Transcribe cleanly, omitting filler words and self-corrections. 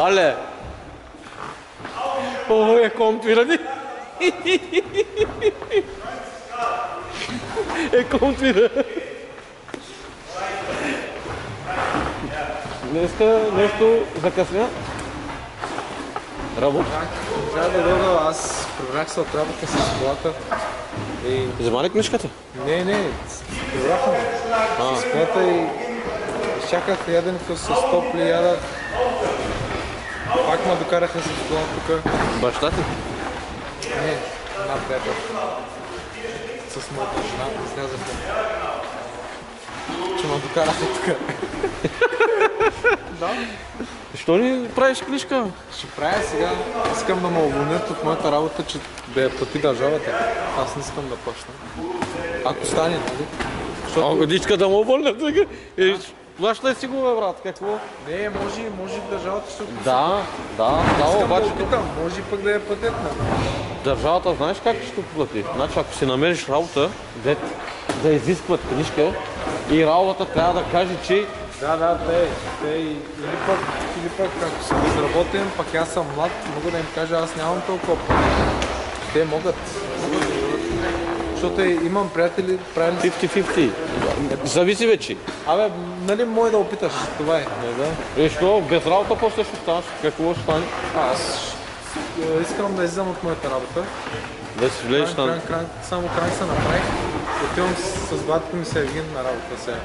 Але! О, е контвирани! Е контвира! Днеска нещо закъсня. Работа. Трябва да дойда, аз прибрах се от работа с колата. Взема ли книжката? Не, прибраха ме. С колата и изчаках яденето с топли яда. Пак ме докараха с кола тук. Баща ти? Не, една приятел. С моята жена излязахме. Че ме докараха тук. Да. Защо ни правиш книжка? Ще правя сега. Искам да ме уволнят от моята работа, че да я плати държавата. Аз не искам да плащам. Ако стане, нали? Ако не иска да му уволнят, плащай си го, бе, брат, какво? Не, може държавата ще... Да, Искам обаче да опитам, може пък да я платят, нали? държавата знаеш как ще плати? Значи ако си намериш работа, да изискват книжка и работата трябва да каже, че... Да, те или пък ако съм безработен, пък аз съм млад, мога да им кажа, аз нямам толкова пари. Те могат. Защото имам приятели, правили... 50-50. Зависи вече. Абе, нали може да опиташ, това е. И що, без работа после ще станеш? Какво ще стане? Аз искам да излизам от моята работа. Да си влезеш на... Само край се направих. Отивам с батко ми Сергин на работа сега.